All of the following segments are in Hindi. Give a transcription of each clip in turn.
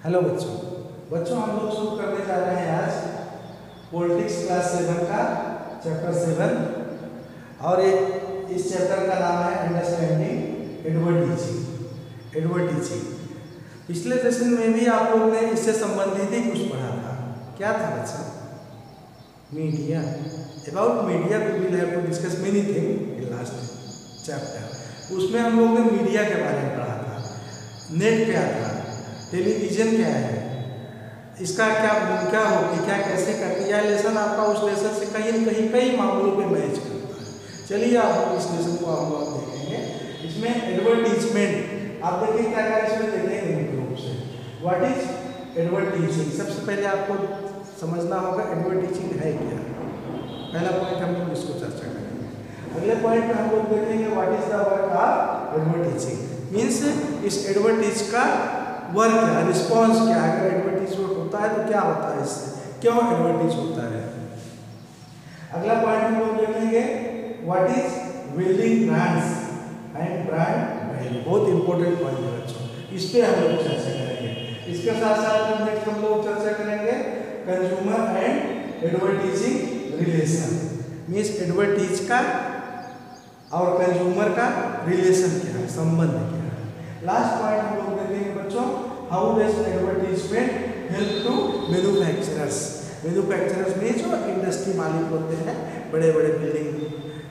हेलो बच्चों हम लोग शुरू करने जा रहे हैं आज पॉलिटिक्स क्लास 7 का चैप्टर 7 और इस चैप्टर का नाम है अंडरस्टैंडिंग एडवर्ड टीचिंग। पिछले सेशन में भी आप लोग ने इससे संबंधित ही कुछ पढ़ा था। क्या था बच्चा? Media. About media we will have to discuss many thing in last chapter. उसमें हम लोग ने मीडिया के बारे में पढ़ा था। नेट क्या था, टेलीविज़न क्या है, इसका क्या भूमिका होती, क्या कैसे करती है। यह लेसन आपका उस लेसन से कहीं न कहीं कई मामलों पे मैच करता है। चलिए आप इस लेसन को हम लोग देखेंगे। इसमें एडवर्टीजमेंट आप देखिए क्या क्या इसमें देखेंगे मुख्य रूप से। What is advertising? सबसे पहले आपको समझना होगा एडवर्टीजिंग है क्या। पहला पॉइंट हम लोग इसको चर्चा करेंगे। अगले पॉइंट में हम लोग देखेंगे what is the work of advertising, means इस एडवर्टीज का वर्क क्या, रिस्पॉन्स क्या है। अगर एडवर्टीजमेंट होता है तो क्या होता है, इससे क्यों एडवर्टीज होता है। अगला पॉइंट हम लोग देखेंगे what is building brands and brand value. बहुत इंपॉर्टेंट पॉइंट है बच्चों, इस पे हम लोग चर्चा करेंगे। इसके साथ साथ नेक्स्ट हम लोग चर्चा करेंगे consumer and advertising relation, means advertise का और कंज्यूमर का रिलेशन क्या है, संबंध क्या है। लास्ट पॉइंट हम लोग देखेंगे बच्चों how does advertisement help to manufacturers. Manufacturers में जो इंडस्ट्री मालिक होते हैं, बड़े बड़े बिल्डिंग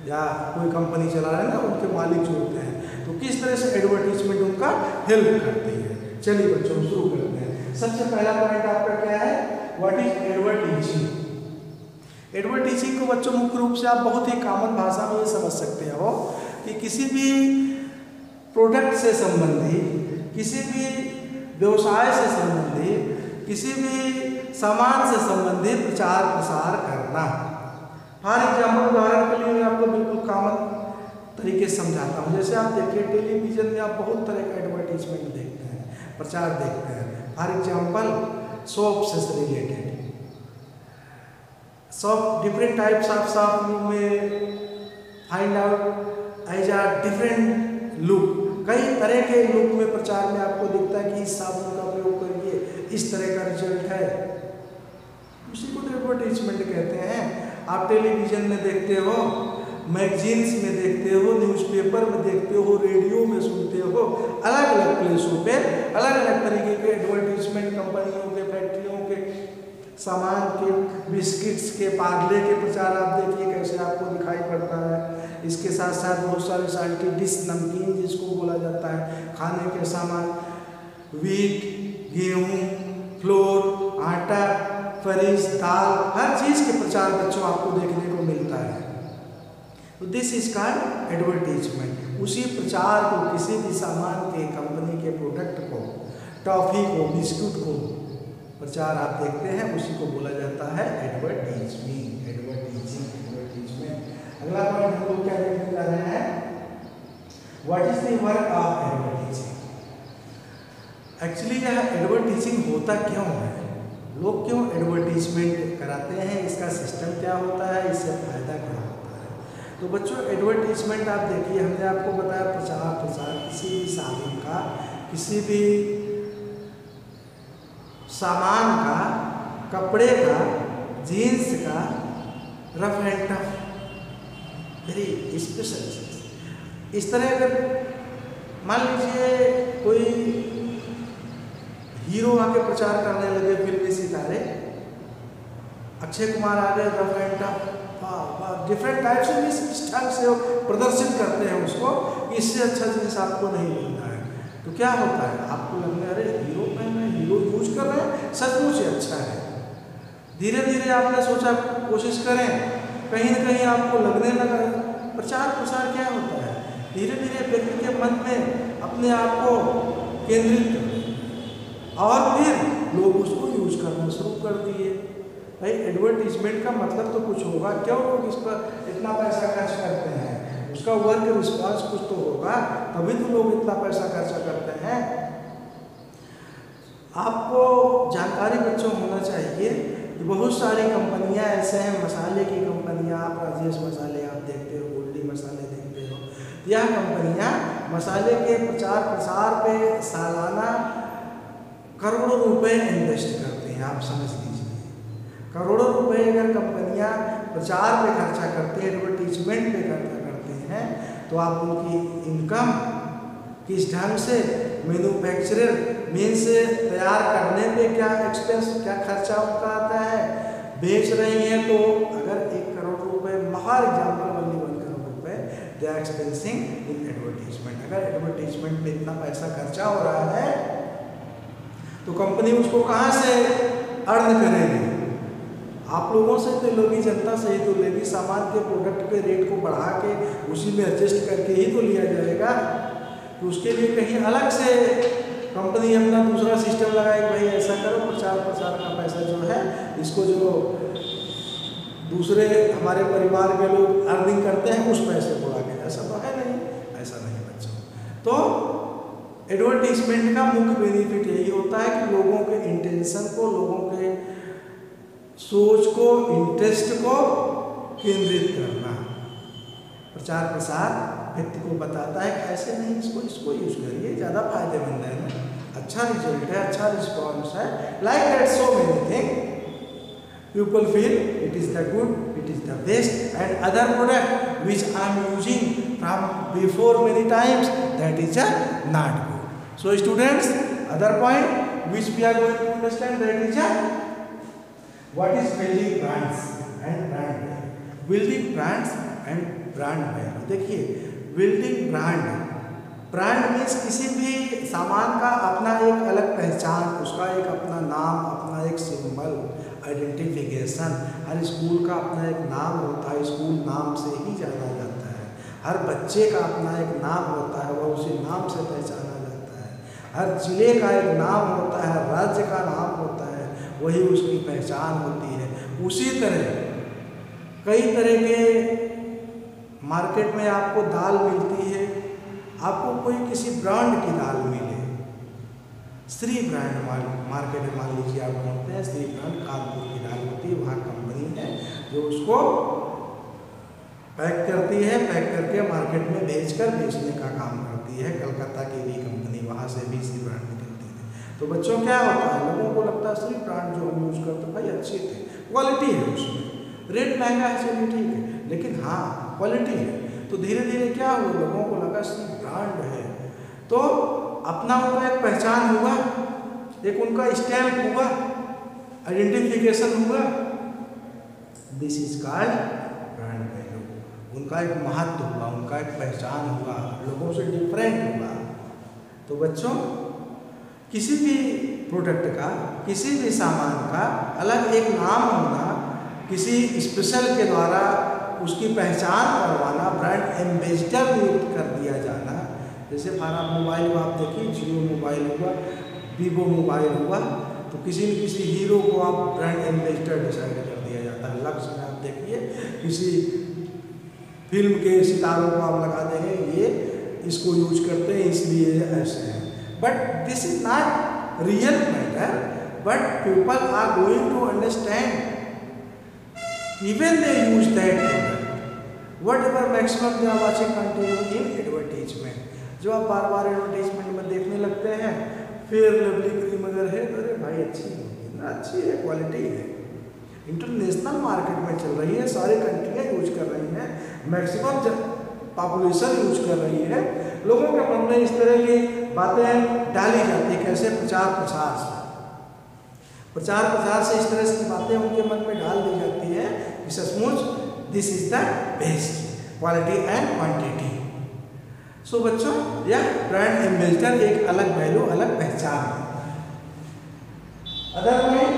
या कोई कंपनी चला रहे हैं ना, उनके मालिक जो होते हैं, तो किस तरह से एडवर्टीजमेंट उनका हेल्प करती है। चलिए बच्चों शुरू करते हैं। सबसे पहला पॉइंट आपका क्या है, व्हाट इज एडवर्टीजिंग। एडवर्टीजिंग को बच्चों मुख्य रूप से आप बहुत ही कॉमन भाषा में ये समझ सकते हो कि किसी भी प्रोडक्ट से संबंधित, किसी भी व्यवसाय से संबंधित, किसी भी सामान से संबंधित प्रचार प्रसार करना। फॉर एग्जाम्पल उदाहरण के लिए मैं आपको बिल्कुल कॉमन तरीके से समझाता हूँ। जैसे आप देखिए टेलीविज़न में आप बहुत तरह का एडवर्टीजमेंट देखते हैं, प्रचार देखते हैं। फॉर एग्जाम्पल सोप से related, soap different types of soap में फाइंड आउट एज आ डिफरेंट लुक। कई तरह के लुक में प्रचार में आपको दिखता है कि इस साबुन का प्रयोग करिए, इस तरह का रिजल्ट है। उसी को तो एडवर्टीजमेंट कहते हैं। आप टेलीविज़न में देखते हो, मैगजीन्स में देखते हो, न्यूज़पेपर में देखते हो, रेडियो में सुनते हो, अलग अलग प्लेसों पे अलग अलग तरीके के एडवर्टीजमेंट कंपनियों के, फैक्ट्रियों के, सामान के, बिस्किट्स के, पार्ले के प्रचार आप देखिए कैसे आपको दिखाई पड़ता है। इसके साथ साथ बहुत सारे साल्टी डिश, नमकीन जिसको बोला जाता है, खाने के सामान, वीट, गेहूँ, फ्लोर, आटा, फरीस, दाल, हर चीज़ के प्रचार बच्चों आपको देखने को मिलता है। तो दिस इज कॉल्ड एडवर्टीजमेंट। उसी प्रचार को, किसी भी सामान के, कंपनी के प्रोडक्ट को, टॉफ़ी को, बिस्कुट को प्रचार आप देखते हैं, उसी को बोला जाता है एडवर्टीजमेंट। अगला पॉइंट हम लोग क्या देखने जा रहे हैं, what is the work of advertising. Actually यह एडवर्टीजिंग होता क्यों है, लोग क्यों एडवर्टीजमेंट कराते हैं, इसका सिस्टम क्या होता है, इससे फायदा क्या होता है। तो बच्चों एडवर्टीजमेंट आप देखिए, हमने आपको बताया प्रचार प्रसार किसी भी साधन का, किसी भी सामान का, कपड़े का, जीन्स का, rough and tough, very special चीज। इस तरह अगर मान लीजिए कोई हीरो आके प्रचार करने लगे, फिल्मी सितारे, अक्षय कुमार आ गए, rough and tough, different type से इस ढंग से प्रदर्शित करते हैं उसको, इससे अच्छा चीज आपको नहीं मिलता है। तो क्या होता है, आपको लगने अरे हीरो पहन रहे, हीरो यूज कर रहे हैं, सचमुच ही अच्छा है। धीरे धीरे आपने सोचा, कोशिश करें, कहीं न कहीं आपको लगने लगा। प्रचार प्रसार क्या होता है, धीरे धीरे व्यक्ति के मन में अपने आप को केंद्रित कर और फिर लोग उसको यूज करना शुरू कर दिए। भाई एडवर्टीजमेंट का मतलब तो कुछ होगा, क्यों लोग इस पर इतना पैसा खर्च करते हैं, उसका वर्क रिस्पॉन्स कुछ तो होगा, तभी तो लोग इतना पैसा खर्चा करते हैं। आपको जानकारी बच्चों होना चाहिए कि बहुत सारी कंपनियां ऐसे हैं, मसाले की कंपनियां, आप राजेश मसाले आप देखते हो, गोल्डी मसाले देखते हो, यह कंपनियां मसाले के प्रचार प्रसार पे सालाना करोड़ों रुपए इन्वेस्ट करते हैं, आप समझ लीजिए। करोड़ों रुपए अगर कंपनियां प्रचार पे खर्चा करती हैं, एडवर्टीजमेंट पे खर्चा करते हैं, तो आप उनकी इनकम किस ढंग से, मैन्युफैक्चरर मीन्स तैयार करने पे क्या एक्सपेंस, क्या खर्चा उनका आता है, बेच रही हैं तो अगर 1 करोड़ रुपए, फॉर एग्जाम्पल ओनली 1 करोड़ रुपए दे आर एक्सपेंसिंग इन एडवर्टीजमेंट। अगर एडवर्टीजमेंट पे इतना पैसा खर्चा हो रहा है तो कंपनी उसको कहाँ से अर्न करेगी? आप लोगों से तो लोगी, जनता से ही तो लेगी। सामान के प्रोडक्ट के रेट को बढ़ा के उसी में एडजस्ट करके ही तो लिया जाएगा। तो उसके लिए कहीं अलग से कंपनी अपना दूसरा सिस्टम लगाएगी, भाई ऐसा करो, प्रचार प्रसार का पैसा जो है इसको जो दूसरे हमारे परिवार के लोग अर्निंग करते हैं उस पैसे को लगे। ऐसा तो है नहीं, ऐसा नहीं बच्चों। तो एडवर्टीजमेंट का मुख्य बेनिफिट यही होता है कि लोगों के इंटेंशन को, लोगों के सोच को, इंटरेस्ट को केंद्रित करना। प्रचार प्रसार व्यक्ति को बताता है कि ऐसे नहीं, इसको यूज करिए, ज़्यादा फायदेमंद है ना, अच्छा रिजल्ट है, अच्छा रिस्पॉन्स है, like that so many thing. People feel it is the good, it is the best, and other product which I am using from before many times, that is not good. So students, other point which we are going to understand, that is what is building brands and brand value. Building brands and brand value. देखिए building ब्रांड मीन्स किसी भी सामान का अपना एक अलग पहचान, उसका एक अपना नाम, अपना एक सिंबल, आइडेंटिफिकेशन। हर स्कूल का अपना एक नाम होता है, स्कूल नाम से ही जाना जाता है। हर बच्चे का अपना एक नाम होता है, वह उसी नाम से पहचाना जाता है। हर जिले का एक नाम होता है, हर राज्य का नाम होता है, वही उसकी पहचान होती है। उसी तरह कई तरह के मार्केट में आपको दाल मिलती है, आपको कोई किसी ब्रांड की दाल मिले, श्री ब्रांड मार्केट में मान लीजिए आप ढूंढते हैं, श्री ब्रांड कानपुर की दाल होती है, वहाँ कंपनी है जो उसको पैक करती है, पैक करके मार्केट में बेचने का काम करती है। कलकत्ता की भी कंपनी, वहाँ से भी श्री ब्रांड निकलती थी। तो बच्चों क्या होता है, लोगों को लगता है श्री ब्रांड जो हम यूज़ करते हैं भाई अच्छी थे, क्वालिटी है उसमें, रेट महंगा है चलिए ठीक है, लेकिन हाँ क्वालिटी है। तो धीरे धीरे क्या हुआ, लोगों को लगा श्री ब्रांड है, तो अपना उनका एक पहचान हुआ, एक उनका स्टैम्प हुआ, आइडेंटिफिकेशन हुआ, this is called brand value. उनका एक महत्व हुआ, उनका एक पहचान हुआ, लोगों से डिफरेंट हुआ। तो बच्चों किसी भी प्रोडक्ट का, किसी भी सामान का अलग एक नाम होना, किसी स्पेशल के द्वारा उसकी पहचान करवाना, ब्रांड एम्बेसडर नियुक्त कर दिया जाना। जैसे हमारा मोबाइल आप देखिए, जियो मोबाइल हुआ, वीवो मोबाइल हुआ, तो किसी न किसी हीरो को आप ब्रांड एम्बेसडर डिसाइड कर दिया जाता है। लक्ष्य में आप देखिए किसी फिल्म के सितारों को आप लगा देंगे, ये इसको यूज करते हैं इसलिए ऐसे हैं। But this is not real matter, but people are going to understand, even they use that product, whatever maximum they are watching continue in advertisement। जो आप बार बार एडवर्टीजमेंट में देखने लगते हैं, फेयर लवली क्रीम अगर है तो अरे भाई अच्छी है ना, अच्छी है, क्वालिटी है, इंटरनेशनल मार्केट में चल रही है, सारी कंट्रियाँ यूज कर रही हैं, मैक्सिमम पॉपुलेशन यूज कर रही है। लोगों के मन में इस तरह की बातें डाली जाती है, कैसे प्रचार प्रसार से इस तरह की बातें उनके मन में डाल दी जाती है कि सचमुच this is the best quality and quantity. So बच्चों यह ब्रांड एम्बेसडर एक अलग वैल्यू, अलग पहचान है। Other point,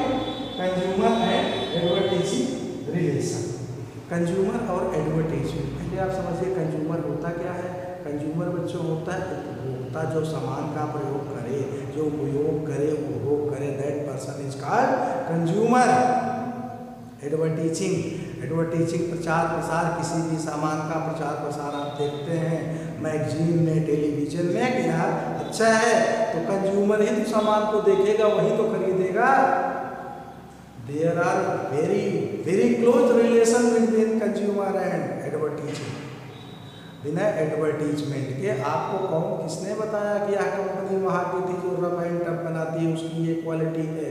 consumer and advertising relation. Consumer और एडवर्टाइजमेंट, पहले आप समझिए कंज्यूमर होता क्या है। कंज्यूमर बच्चों होता है उपभोक्ता, जो सामान का प्रयोग करे, जो उपयोग करे, उपभोग करे, that person is called consumer. Advertising प्रचार प्रसार, किसी भी सामान का प्रचार प्रसार आप देखते हैं मैगजीन में, टेलीविजन में कि यार अच्छा है, तो कंज्यूमर ही तो सामान को देखेगा, वही तो खरीदेगा। There are very close relation between consumer and advertising. बिना एडवर्टीजमेंट के आपको कौन किसने बताया कि यह कंपनी वहाँ की थी जो रब एंड टब बनाती है, उसकी की ये क्वालिटी है।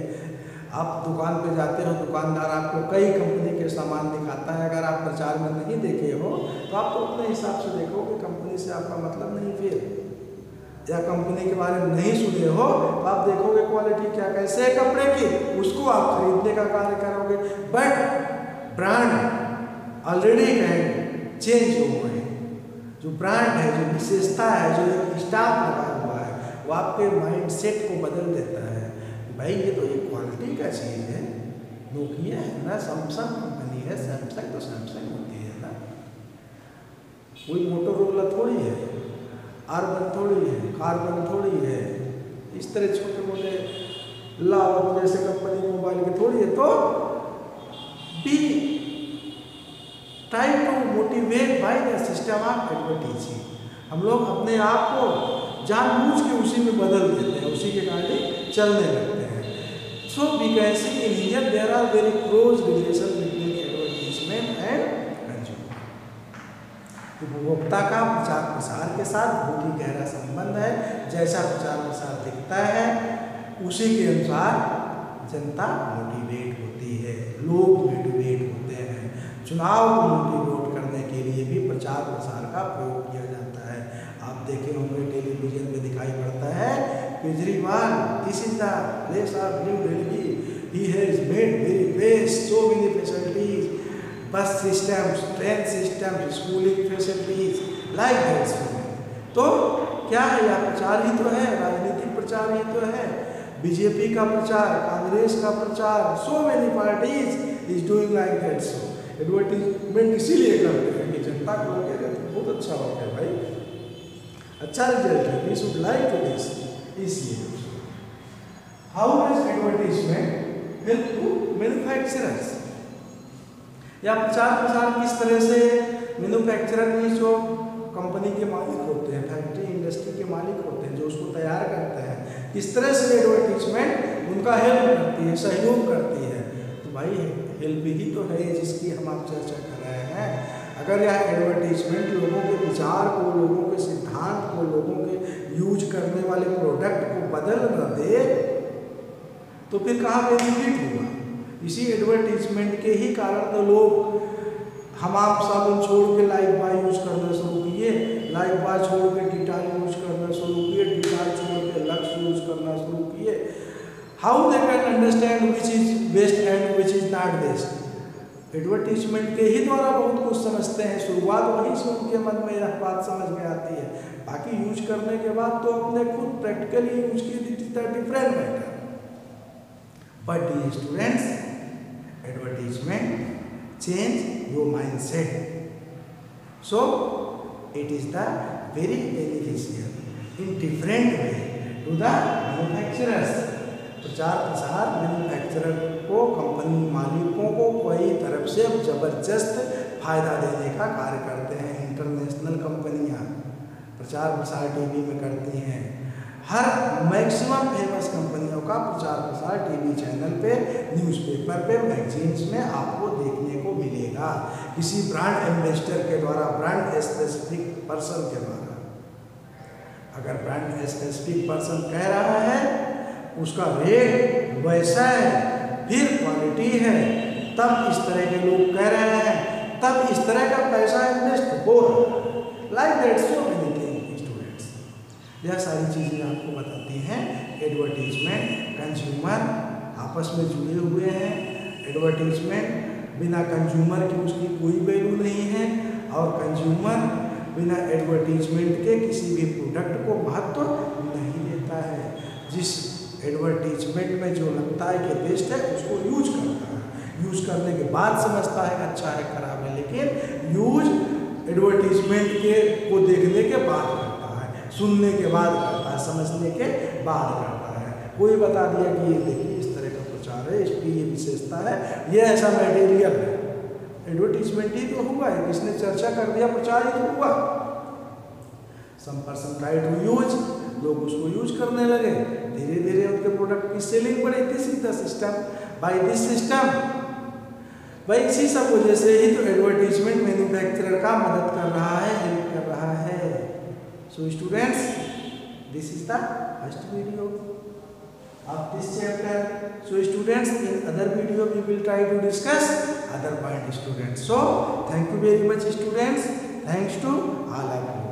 आप दुकान पे जाते हो, दुकानदार आपको कई कंपनी के सामान दिखाता है, अगर आप प्रचार में नहीं देखे हो तो आप तो अपने हिसाब से देखो कि कंपनी से आपका मतलब नहीं, फिर या कंपनी के बारे में नहीं सुने हो तो आप देखोगे क्वालिटी क्या कैसे है कपड़े की, उसको आप खरीदने का कार्य करोगे। बट ब्रांड ऑलरेडी चेंज हो गए, जो ब्रांड है, जो विशेषता है, जो एक स्टाफ लगा हुआ है, वो आपके माइंड सेट को बदल देता है। भाई ये तो एक क्वालिटी का चीज़ है, नोकिया है ना, सैमसंग कंपनी है, सैमसंग तो सैमसंग होती है ना, कोई मोटोरोला थोड़ी है, आर्बन थोड़ी है, कार्बन थोड़ी है, इस तरह छोटे मोटे लावत जैसे कंपनी मोबाइल की थोड़ी है। तो be try to motivate by the system of advertising. हम लोग अपने आप को जानबूझ के उसी में बदल देते हैं, उसी के कारण चलने लगते हैं। So we can see in here there are very close relation between advertisement and consumer. उपभोक्ता का प्रचार प्रसार के साथ बहुत ही गहरा संबंध है। जैसा प्रचार प्रसार दिखता है उसी के अनुसार जनता मोटिवेट होती है, लोग मोटिवेट होते हैं। चुनाव को मोटिवेट करने के लिए भी प्रचार प्रसार का प्रयोग किया जाता है। आप देखे होंगे टेलीविजन में दिखाई पड़ता है Kejriwal, this is the place of new Delhi, he has made very best, so many facilities, bus systems, train systems, schooling facilities, like that. तो क्या है, यह प्रचार ही तो है, राजनीतिक प्रचार ही तो है। बीजेपी का प्रचार, कांग्रेस का प्रचार, so many parties is doing like that. So advertisement इसीलिए करते हैं कि जनता को लगेगा बहुत अच्छा हो गया भाई, अच्छा रिजल्ट है, we should like to this. इसलिए how does advertisement help to manufacturers, या प्रचार प्रसार किस तरह से मैन्युफैक्चरर में जो कंपनी के मालिक होते हैं, फैक्ट्री इंडस्ट्री के मालिक होते हैं, जो उसको तैयार करते हैं, किस तरह से एडवर्टीजमेंट उनका हेल्प करती है, सहयोग करती है। तो भाई हेल्प ही तो है जिसकी हम आप चर्चा कर रहे हैं। अगर यह एडवर्टीजमेंट लोगों के विचार को, लोगों के सिद्धांत को, लोगों के यूज करने वाले प्रोडक्ट को बदल न दे तो फिर कहाँ बेनिफिट होगा। इसी एडवर्टीजमेंट के ही कारण तो लोग हमाम साबुन छोड़ के लाइफ बॉय यूज करना शुरू किए, लाइफ बॉय छोड़ के डिटॉल यूज करना शुरू किए, डिटॉल छोड़ के लक्स यूज करना शुरू किए। How they can understand which is best and which is not best. Advertisement के ही द्वारा बहुत कुछ समझते हैं, शुरुआत वहीं से उनके मन में यह बात समझ में आती है, बाकी यूज करने के बाद तो अपने खुद प्रैक्टिकली यूज की different matter. But dear students, advertisement change your mindset, so it is the very beneficial in different way to the manufacturers। प्रचार प्रसार मैन्युफैक्चरर को, कंपनी मालिकों को कई तरफ से जबरदस्त फायदा देने का कार्य करते हैं। इंटरनेशनल कंपनियां प्रचार प्रसार टीवी में करती हैं। हर मैक्सिमम फेमस कंपनियों का प्रचार प्रसार टीवी चैनल पे, न्यूज़पेपर पे, मैगजीन्स में आपको देखने को मिलेगा। किसी ब्रांड एम्बेसडर के द्वारा, ब्रांड स्पेसिफिक पर्सन के द्वारा। अगर ब्रांड स्पेसिफिक पर्सन कह रहा है उसका रेट वैसा है, फिर क्वालिटी है, तब इस तरह के लोग कह रहे हैं, तब इस तरह का पैसा इन्वेस्ट हो रहा है। Like that so many things students. यह सारी चीज़ें आपको बताती हैं। एडवर्टीजमेंट, कंज्यूमर आपस में जुड़े हुए हैं। एडवर्टीजमेंट बिना कंज्यूमर की उसकी कोई वैल्यू नहीं है, और कंज्यूमर बिना एडवर्टीजमेंट के किसी भी प्रोडक्ट को महत्व नहीं देता है। जिस एडवर्टीजमेंट में जो लगता है कि बेस्ट है उसको यूज करता है, यूज करने के बाद समझता है अच्छा है खराब है, लेकिन यूज एडवर्टीजमेंट के को देखने के बाद करता है, सुनने के बाद करता है, समझने के बाद करता है। कोई बता दिया कि ये देखिए इस तरह का प्रचार है, इसकी ये विशेषता है, ये ऐसा मटेरियल है, एडवर्टीजमेंट ही तो हुआ है, किसने चर्चा कर दिया, प्रचार ही तो हुआ। Some person try to use, लोग उसको यूज करने लगे, धीरे धीरे उनके प्रोडक्ट की सेलिंग बढ़ी। This is the system, by this system, भाई इसी सब वजह से ही तो एडवर्टीजमेंट मैन्युफैक्चरर का मदद कर रहा है, हेल्प कर रहा है। So students, this is the first video of this chapter. students, in other video we will try to discuss other point students. So thank you very much students. Thanks to all of you.